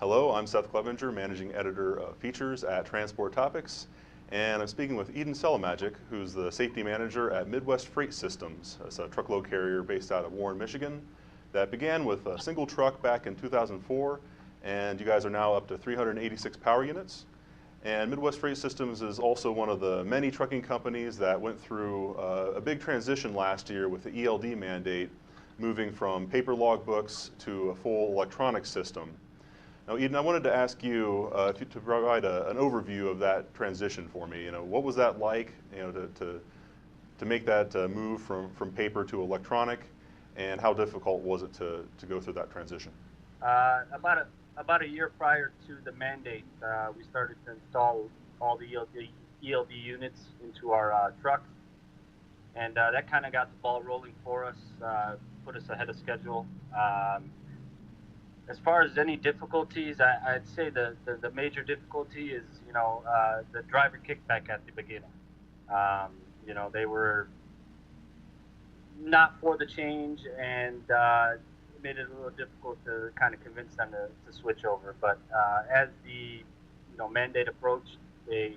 Hello, I'm Seth Clevenger, Managing Editor of Features at Transport Topics, and I'm speaking with Edin Selimagic, who's the Safety Manager at Midwest Freight Systems. It's a truckload carrier based out of Warren, Michigan, that began with a single truck back in 2004, and you guys are now up to 386 power units. And Midwest Freight Systems is also one of the many trucking companies that went through a big transition last year with the ELD mandate, moving from paper logbooks to a full electronic system. Now, Edin, I wanted to ask you to provide an overview of that transition for me. What was that like? To make that move from paper to electronic, and how difficult was it to go through that transition? About a year prior to the mandate, we started to install all the ELD units into our trucks, and that kind of got the ball rolling for us, put us ahead of schedule. As far as any difficulties, I'd say the major difficulty is, the driver kickback at the beginning. They were not for the change, and it made it a little difficult to kind of convince them to switch over. But as the mandate approached, they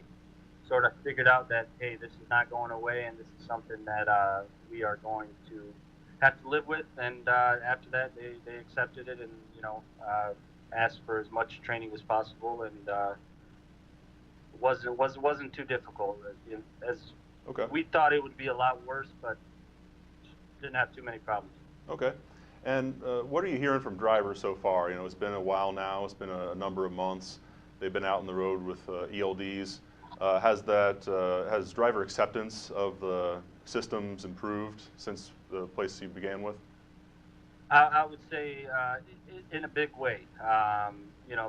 sort of figured out that, hey, this is not going away, and this is something that we are going to have to live with. And after that, they accepted it, and asked for as much training as possible, and wasn't too difficult. As Okay. We thought it would be a lot worse, but didn't have too many problems. Okay. And what are you hearing from drivers so far? It's been a while now. It's been a number of months. They've been out on the road with ELDs. Has driver acceptance of the systems improved since the place you began with? I would say in a big way.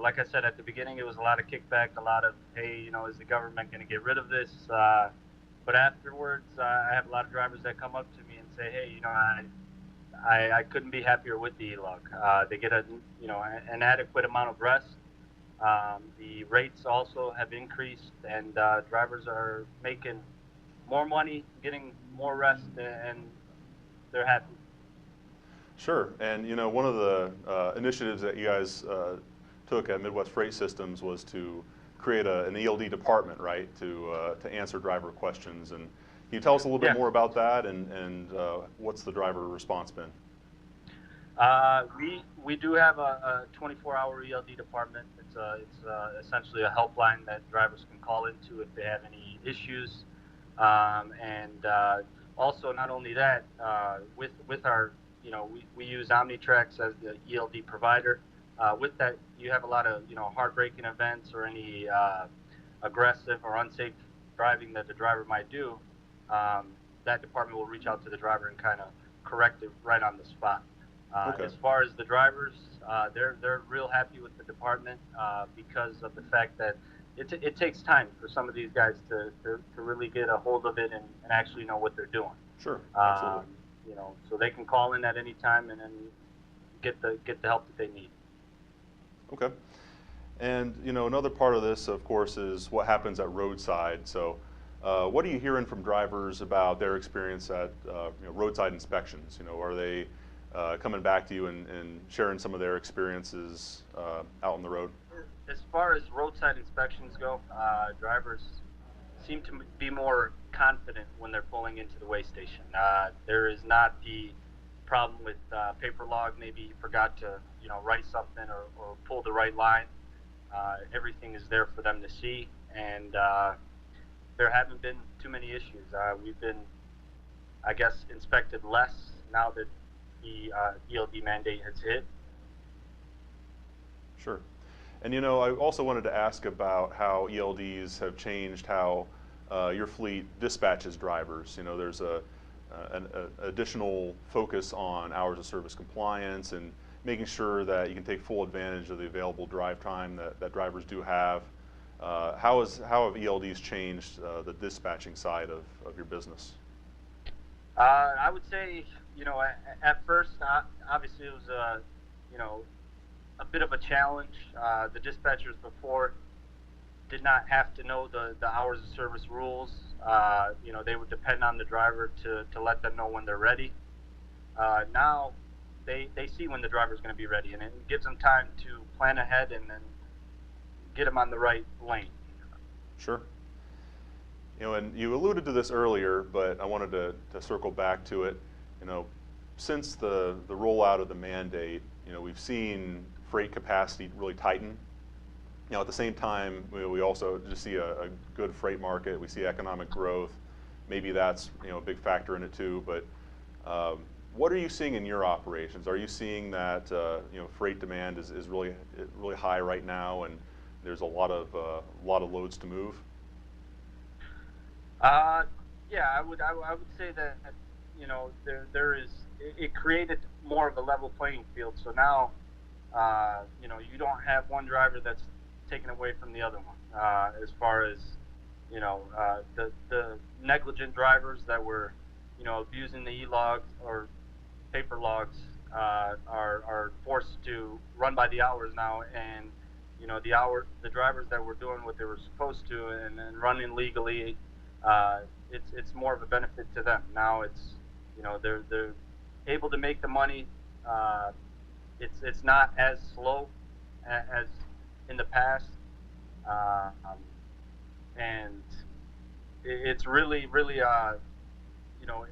Like I said at the beginning, it was a lot of kickback, a lot of, hey, is the government going to get rid of this? But afterwards, I have a lot of drivers that come up to me and say, hey, I couldn't be happier with the e-log. They get an adequate amount of rest. The rates also have increased, and drivers are making more money, getting more rest, and they're happy. Sure, and one of the initiatives that you guys took at Midwest Freight Systems was to create an ELD department, right, to answer driver questions. And can you tell us a little bit more about that, and what's the driver response been? We do have a 24-hour ELD department. It's essentially a helpline that drivers can call into if they have any issues, and also not only that, with our we use Omnitrax as the ELD provider. With that, you have a lot of heartbreaking events or any aggressive or unsafe driving that the driver might do. That department will reach out to the driver and kind of correct it right on the spot. Okay. As far as the drivers, they're real happy with the department because of the fact that it takes time for some of these guys to really get a hold of it and actually know what they're doing. Sure, absolutely. So they can call in at any time and then get the help that they need. Okay. And another part of this, of course, is what happens at roadside. So what are you hearing from drivers about their experience at roadside inspections? Are they coming back to you and sharing some of their experiences out on the road? As far as roadside inspections go, drivers seem to be more confident when they're pulling into the weigh station. There is not the problem with paper log. Maybe you forgot to write something or pull the right line. Everything is there for them to see, and there haven't been too many issues. We've been, I guess, inspected less now that the ELD mandate has hit. Sure. And I also wanted to ask about how ELDs have changed how your fleet dispatches drivers. There's an additional focus on hours of service compliance and making sure that you can take full advantage of the available drive time that drivers do have. How have ELDs changed the dispatching side of your business? I would say, at first, obviously it was a bit of a challenge. The dispatchers before did not have to know the hours of service rules. They would depend on the driver to let them know when they're ready. Now they see when the driver's going to be ready, and it gives them time to plan ahead and then get them on the right lane. Sure. You know, and you alluded to this earlier, but I wanted to circle back to it. You know, since the rollout of the mandate, you know, we've seen freight capacity really tighten. You know, at the same time, we also just see a good freight market. We see economic growth. Maybe that's, you know, a big factor in it too. But what are you seeing in your operations? Are you seeing that you know, freight demand is really high right now, and there's a lot of loads to move? Yeah, I would say that, you know, there is, it created more of a level playing field. So now, you know, you don't have one driver that's taken away from the other one. As far as, you know, the negligent drivers that were, you know, abusing the e-logs or paper logs are forced to run by the hours now, and you know, the drivers that were doing what they were supposed to and running legally, it's more of a benefit to them. Now it's, you know, they're able to make the money. It's not as slow as in the past, and it's really you know,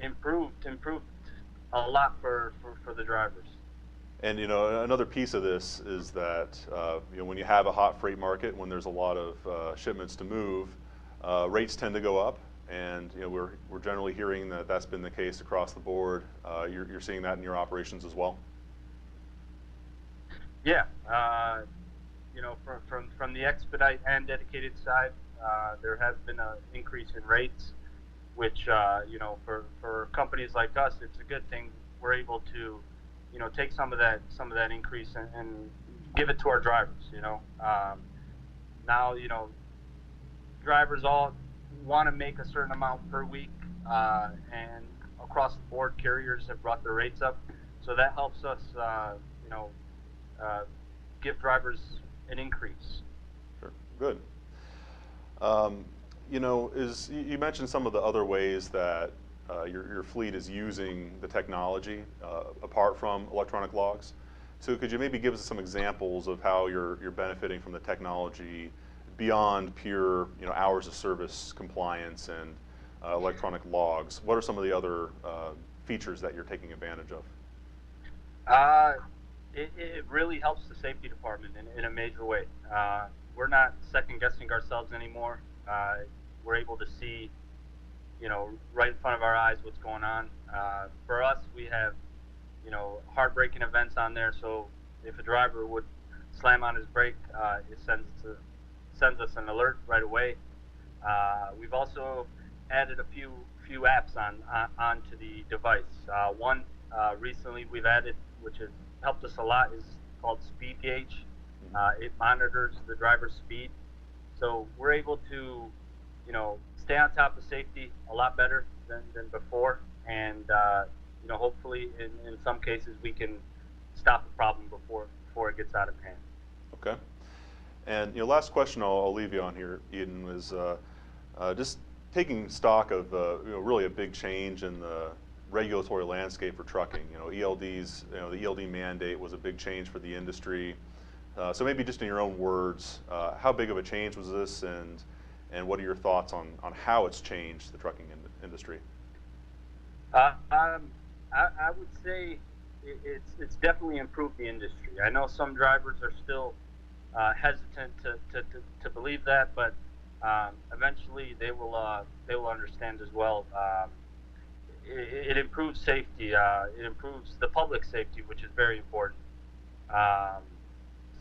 improved a lot for the drivers. And you know, another piece of this is that you know, when you have a hot freight market, when there's a lot of shipments to move, rates tend to go up, and you know, we're generally hearing that that's been the case across the board. You're seeing that in your operations as well. Yeah, you know, from the expedite and dedicated side, there has been an increase in rates, which you know, for companies like us, it's a good thing. We're able to, you know, take some of that increase and give it to our drivers. You know, now, you know, drivers all want to make a certain amount per week, and across the board, carriers have brought their rates up, so that helps us, you know, give drivers an increase. Sure. Good. You know, you mentioned some of the other ways that your fleet is using the technology apart from electronic logs. So could you maybe give us some examples of how you're benefiting from the technology beyond pure, you know, hours of service compliance and electronic logs? What are some of the other features that you're taking advantage of? It really helps the safety department in a major way. We're not second guessing ourselves anymore. We're able to see, you know, right in front of our eyes what's going on. For us, we have, you know, heartbreaking events on there. So if a driver would slam on his brake, it sends us an alert right away. We've also added a few apps onto the device. One recently we've added, which has helped us a lot, is called Speed Gauge. It monitors the driver's speed, so we're able to, you know, stay on top of safety a lot better than before, and you know, hopefully in some cases we can stop the problem before it gets out of hand. Okay. And you know, last question I'll leave you on here, Edin, is just taking stock of you know, really a big change in the regulatory landscape for trucking. You know, ELDs, you know, the ELD mandate was a big change for the industry. So maybe just in your own words, how big of a change was this, and what are your thoughts on how it's changed the trucking industry? I would say it's definitely improved the industry. I know some drivers are still hesitant to believe that, but eventually they will understand as well. It improves safety. It improves the public safety, which is very important.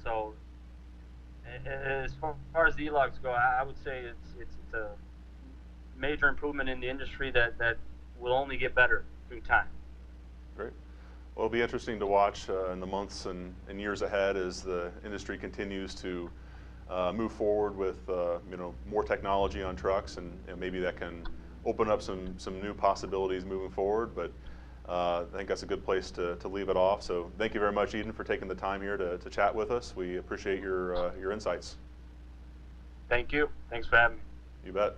So as far as the e-logs go, I would say it's a major improvement in the industry that will only get better through time. Great. Well, it'll be interesting to watch in the months and years ahead as the industry continues to move forward with you know, more technology on trucks, and maybe that can open up some new possibilities moving forward. But I think that's a good place to leave it off. So thank you very much, Edin, for taking the time here to chat with us. We appreciate your insights. Thank you. Thanks for having me. You bet.